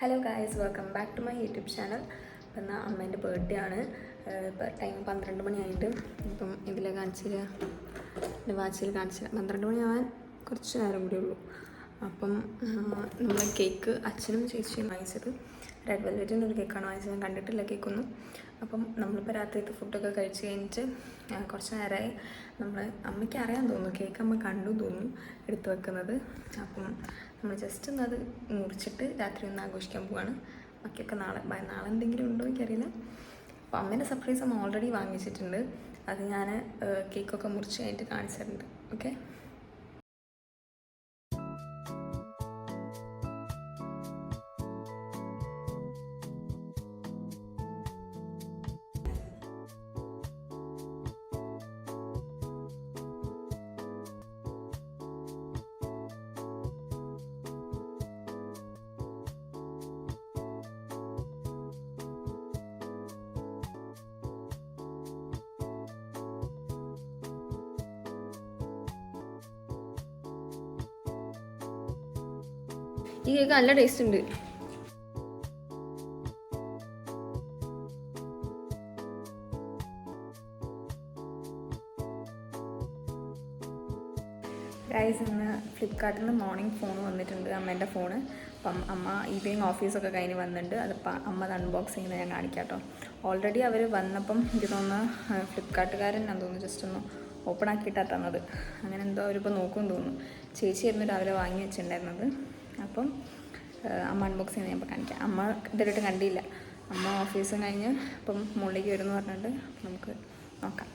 Hello guys, welcome back to my YouTube channel. Appam എന്നാൽ അമ്മേൻ്റെ birthday ആണ്. ഇപ്പം ടൈം 12 മണിയായിട്ട്. ഇപ്പം ഇതിൽ കാണിച്ചില്ല, എൻ്റെ വാച്ചിൽ കാണിച്ചില്ല. 12 മണിയാവാൻ കുറച്ച് നേരം കൂടി ഉള്ളൂ. അപ്പം നമ്മൾ കേക്ക് അച്ഛനും ചേച്ചിയും വാങ്ങിച്ചത് റെഡ് വെൽവെറ്റിൻ്റെ ഒരു കേക്കാണ് വാങ്ങിച്ചത്. ഞാൻ കണ്ടിട്ടില്ല കേക്കൊന്നും. അപ്പം നമ്മളിപ്പോൾ രാത്രിയത്തെ ഫുഡൊക്കെ കഴിച്ച് കഴിഞ്ഞിട്ട് കുറച്ച് നേരമായി. അമ്മയ്ക്ക് അറിയാൻ തോന്നുന്നു, കേക്ക് അമ്മ കണ്ടു തോന്നുന്നു എടുത്തു വെക്കുന്നത്. അപ്പം നമ്മൾ ജസ്റ്റ് ഒന്ന് അത് മുറിച്ചിട്ട് രാത്രി ഒന്ന് ആഘോഷിക്കാൻ പോവാണ്. ബാക്കിയൊക്കെ നാളെ എന്തെങ്കിലും ഉണ്ടോ എനിക്കറിയില്ല. അപ്പോൾ അമ്മേൻ്റെ സർപ്രൈസ് അമ്മ ഓൾറെഡി വാങ്ങിച്ചിട്ടുണ്ട്. അത് ഞാൻ കേക്കൊക്കെ മുറിച്ച് കഴിഞ്ഞിട്ട് കാണിച്ചിട്ടുണ്ട്. ഓക്കെ, ഈ കേക്ക് നല്ല ടേസ്റ്റ് ഉണ്ട്. ഗൈസ്, ഇന്ന് ഫ്ലിപ്കാർട്ടിൽ നിന്ന് മോർണിംഗ് ഫോൺ വന്നിട്ടുണ്ട്, അമ്മേൻ്റെ ഫോണ്. അപ്പം അമ്മ ഈവനിങ് ഓഫീസൊക്കെ കഴിഞ്ഞ് വന്നിട്ടുണ്ട്. അതിപ്പോൾ അമ്മ അത് അൺബോക്സ് ചെയ്യുന്നത് ഞാൻ കാണിക്കാം കേട്ടോ. ഓൾറെഡി അവർ വന്നപ്പം എനിക്ക് തോന്നുന്നു ഫ്ലിപ്കാർട്ടുകാരൻ ഞാൻ തോന്നുന്നു ജസ്റ്റ് ഒന്ന് ഓപ്പൺ ആക്കിയിട്ടാണ് തന്നത്. അങ്ങനെ എന്തോ അവരിപ്പോൾ നോക്കുമെന്ന് തോന്നുന്നു. ചേച്ചിയായിരുന്നു രാവിലെ വാങ്ങി വെച്ചിട്ടുണ്ടായിരുന്നത്. അപ്പം അമ്മ അൺബോക്സ് ചെയ്യുന്നത് ഞാൻ ഇപ്പോൾ കാണിക്കാം. അമ്മ ഇതുവരെയായിട്ട് കണ്ടില്ല. അമ്മ ഓഫീസും കഴിഞ്ഞ് ഇപ്പം മുകളിലേക്ക് വരുമെന്ന് പറഞ്ഞിട്ട് നമുക്ക് നോക്കാം.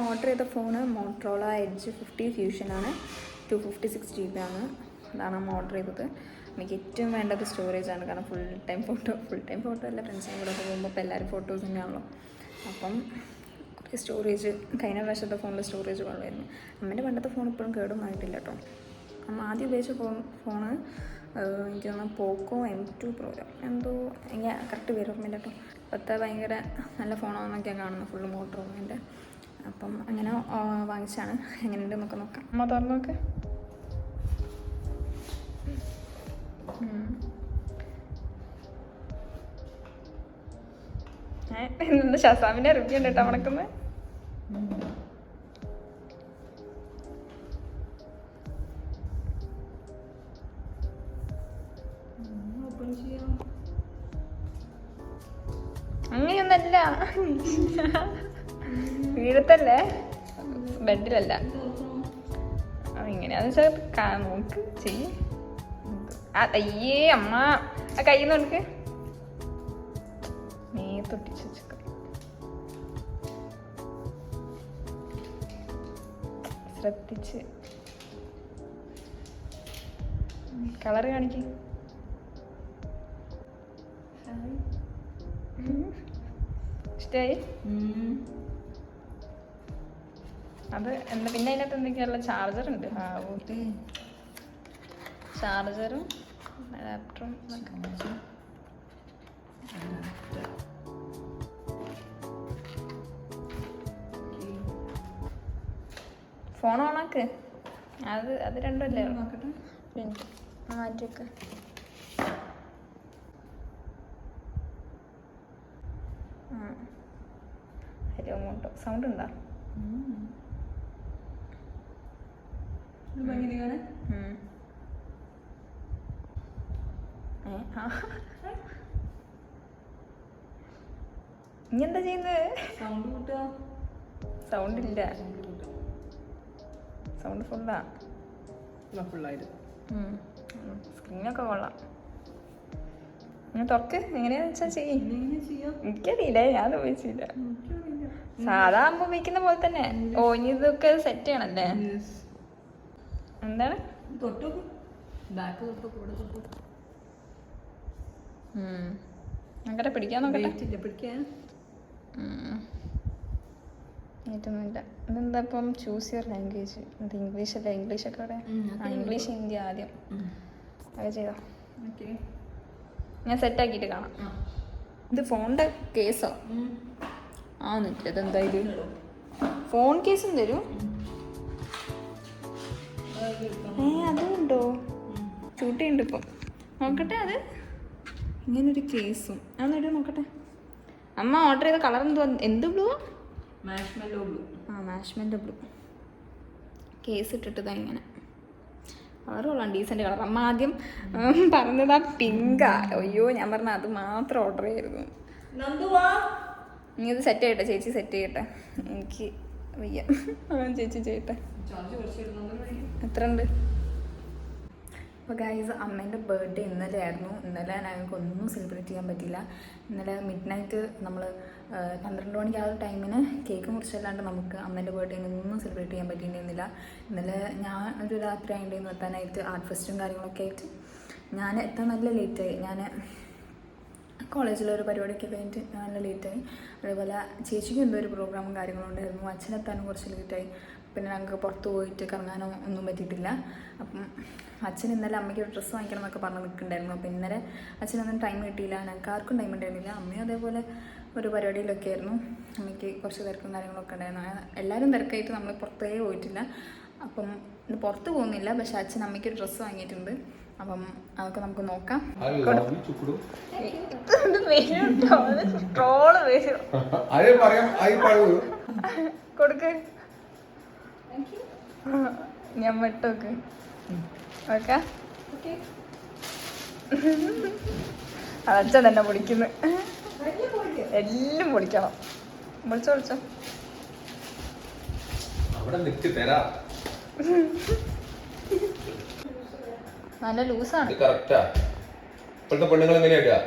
ഓർഡർ ചെയ്ത ഫോണ് മോട്ടറോള എഡ്ജ് 50 ഫ്യൂഷനാണ്. 256 GB ആണ്. അതാണ് അമ്മ ഓർഡർ ചെയ്തത്. എനിക്ക് ഏറ്റവും വേണ്ടത് സ്റ്റോറേജാണ്. കാരണം ഫുൾ ടൈം ഫോട്ടോ അല്ല, ഫ്രണ്ട്സിനെ കൂടെ പോകുമ്പോൾ ഇപ്പോൾ എല്ലാവരും ഫോട്ടോസ് തന്നെയാണല്ലോ. അപ്പം കുറച്ച് സ്റ്റോറേജ്, കഴിഞ്ഞ പ്രാവശ്യത്തെ ഫോണിൽ സ്റ്റോറേജ് കുറവായിരുന്നു. അമ്മേൻ്റെ പണ്ടത്തെ ഫോൺ ഇപ്പോഴും കേടും ആയിട്ടില്ല കേട്ടോ. അമ്മ ആദ്യം ഉപയോഗിച്ച ഫോണ് എനിക്ക് തോന്നുന്നു പോക്കോ M2 Pro എന്തോ, എനിക്ക് കറക്റ്റ് പേര് ഓർമ്മയില്ല കേട്ടോ. ഇപ്പോഴത്തെ ഭയങ്കര നല്ല ഫോണാണെന്നൊക്കെയാണ് കാണുന്നത്, ഫുള്ള് മോട്ടോറോളേൻ്റെ. അപ്പം അങ്ങനെ വാങ്ങിച്ചാണ്. എങ്ങനെയുണ്ട് നമുക്ക് നോക്കാം. അമ്മ തുറന്ന് നോക്ക്. ഇന്ന് ഷസാമിൻ്റെ റിവ്യൂ ഉണ്ട് കേട്ടോ നടക്കുന്നത്. അങ്ങനെയൊന്നല്ല, വീഴത്തല്ലേ, ബെഡിലല്ല. ഇങ്ങനെയാന്ന് വെച്ചാൽ നോക്ക് ചെയ്യ്. അയ്യേ അമ്മ, ആ കയ്യിൽ നിന്ന് എടുക്ക്. നീ തൊട്ടിച്ച് വെച്ചേക്ക. ശ്രദ്ധിച്ച് കളറ് കാണിക്ക്. ഇഷ്ടായി? അത് എന്താ പിന്നെ അതിനകത്ത് എന്തൊക്കെയുള്ള ചാർജർ ഉണ്ട്. ചാർജറും അഡാപ്റ്ററും ഫോൺ ഓണാക്ക്. അത് രണ്ടുമല്ലേ നോക്കട്ടെ. മാറ്റിയൊക്കെ ഹലോ മോട്ടോ സൗണ്ട് ഉണ്ടോ? ഇനി എന്താ ചെയ്യുന്നത്? സൗണ്ട് ഇല്ല, സൗണ്ട് ഫുള്ളാ. സ്ക്രീനൊക്കെ കൊള്ളാം. തുറക്ക്. എങ്ങനെയാന്ന് വെച്ചാൽ ചെയ്യും. എനിക്കറിയില്ല, ഞാൻ ഉപയോഗിച്ചില്ല. സാധാ അമ്മ ഉപയോഗിക്കുന്ന പോലെ തന്നെ. ഓ, ഇനി ഇതൊക്കെ സെറ്റ് ചെയ്യണല്ലേ? എന്താണ് അങ്ങനെ പിടിക്കാൻ നോക്കട്ടെ. ഏറ്റൊന്നുമില്ല. ഇതെന്താ ഇപ്പം ചൂസ് യുവർ ലാംഗ്വേജ്. ഇത് ഇംഗ്ലീഷല്ലേ? ഇംഗ്ലീഷൊക്കെ അവിടെ. ഇംഗ്ലീഷ് ഹിന്ദി ആദ്യം അത് ചെയ്തോ. ഞാൻ സെറ്റാക്കിയിട്ട് കാണാം. ഇത് ഫോണിൻ്റെ കേസോ? ആന്നില്ല. ഇതെന്താ ഇത്? ഫോൺ കേസും തരും? അതുണ്ടോ? ഷൂട്ട് ചെയ്യുന്നുണ്ട് ഇപ്പം. നോക്കട്ടെ. അത് ഇങ്ങനൊരു കേസും അതൊന്നിട്ട് നോക്കട്ടെ. അമ്മ ഓർഡർ ചെയ്ത കളർ എന്ത് blue? Marshmallow blue. Marshmallow blue. Case ഇട്ടിട്ടതാ ഇങ്ങനെ. കളർ കൊള്ളാം, ഡീസൻ്റ് കളർ. അമ്മ ആദ്യം പറഞ്ഞതാ പിങ്കാ. അയ്യോ, ഞാൻ പറഞ്ഞ അത് മാത്രം ഓർഡർ ചെയ്യരുത്. നീ ഇത് സെറ്റ് ചെയ്യട്ടെ, ചേച്ചി സെറ്റ് ചെയ്യട്ടെ. എനിക്ക് വയ്യ, ചേച്ചി ചെയ്യട്ടെ. എത്ര ഉണ്ട്? അപ്പോൾ ഗൈസ്, അമ്മേൻ്റെ ബർത്ത്ഡേ ഇന്നലെ ആയിരുന്നു. ഇന്നലെ ഞങ്ങൾക്ക് ഒന്നും സെലിബ്രേറ്റ് ചെയ്യാൻ പറ്റിയില്ല. ഇന്നലെ മിഡ് നൈറ്റ് നമ്മൾ 12 മണിക്ക് ആ ഒരു ടൈമിന് കേക്ക് മുറിച്ചല്ലാണ്ട് നമുക്ക് അമ്മേൻ്റെ ബർത്ത്ഡേനൊന്നും സെലിബ്രേറ്റ് ചെയ്യാൻ പറ്റിയിരുന്നില്ല. ഇന്നലെ ഞാൻ ഒരു രാത്രി ആയിട്ടുണ്ടായിരുന്നു എത്താനായിട്ട്. ആർട്ട് ഫെസ്റ്റും കാര്യങ്ങളൊക്കെ ആയിട്ട് ഞാൻ എത്താൻ നല്ല ലേറ്റായി. ഞാൻ കോളേജിലൊരു പരിപാടിയൊക്കെ കഴിഞ്ഞിട്ട് നല്ല ലേറ്റായി. അതേപോലെ ചേച്ചിക്ക് എന്തോ ഒരു പ്രോഗ്രാമും കാര്യങ്ങളും ഉണ്ടായിരുന്നു. അച്ഛനെത്താനും കുറച്ച് ലേറ്റായി. പിന്നെ ഞങ്ങൾക്ക് പുറത്ത് പോയിട്ട് കറങ്ങാനോ ഒന്നും പറ്റിയിട്ടില്ല. അപ്പം അച്ഛൻ ഇന്നലെ അമ്മയ്ക്ക് ഒരു ഡ്രസ്സ് വാങ്ങിക്കണം എന്നൊക്കെ പറഞ്ഞ് നിൽക്കുന്നുണ്ടായിരുന്നു. അപ്പോൾ ഇന്നലെ അച്ഛനൊന്നും ടൈം കിട്ടിയില്ല, ഞങ്ങൾക്ക് ആർക്കും ടൈം ഉണ്ടായിരുന്നില്ല. അമ്മയും അതേപോലെ ഒരു പരിപാടിയിലൊക്കെ ആയിരുന്നു. അമ്മയ്ക്ക് കുറച്ച് തിരക്കും കാര്യങ്ങളൊക്കെ ഉണ്ടായിരുന്നു. എല്ലാവരും തിരക്കായിട്ട് നമ്മൾ പുറത്തേ പോയിട്ടില്ല. അപ്പം പുറത്ത് പോകുന്നില്ല, പക്ഷെ അച്ഛൻ അമ്മയ്ക്ക് ഒരു ഡ്രസ്സ് വാങ്ങിയിട്ടുണ്ട്. അപ്പം അതൊക്കെ നമുക്ക് നോക്കാം. കൊടുക്ക്, ഞാൻ വിട്ടോക്ക്. ഓക്കെ, അതച്ഛൻ തന്നെ പൊളിക്കുന്നു. എല്ലാം പൊളിക്കണം. വിളിച്ചോ വിളിച്ചോ. നല്ല ലൂസാണ്. ഇപ്പോഴത്തെ പെണ്ണുങ്ങൾ എങ്ങനെയാ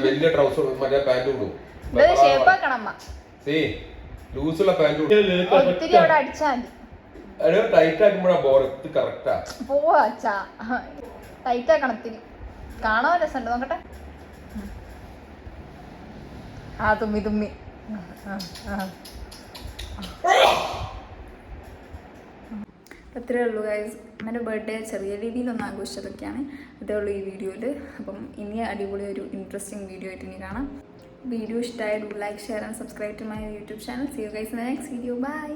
വലിയ ട്രൗസർ മറ്റേ പാന്റ് ഇടും. ഷേപ്പാക്കണം അമ്മ. ലൂസുള്ള പാന്റ് ഒത്തിരി അവിടെ അടിച്ചാൽ മതി. ടൈറ്റ് ആക്കുമ്പോഴാ ബോർ. ഇത് കറക്റ്റാ. പോവാ അച്ഛാ, ടൈറ്റ് ആക്കണം. ഇത്തിരി കാണാൻ രസമുണ്ട്. നോക്കട്ടെ. ആ തുമ്മി തുമ്മി. അത്രയേ ഉള്ളൂ ഗൈസ്. എൻ്റെ ബർത്ത്ഡേ ചെറിയ രീതിയിലൊന്ന് ആഘോഷിച്ചതൊക്കെയാണ്. അതേ ഉള്ളൂ ഈ വീഡിയോയിൽ. അപ്പം ഇനി അടിപൊളി ഒരു ഇൻട്രസ്റ്റിംഗ് വീഡിയോ ആയിട്ട് ഇനി കാണാം. വീഡിയോ ഇഷ്ടമായ do like, share and subscribe to my YouTube channel. See you guys in the next video. By.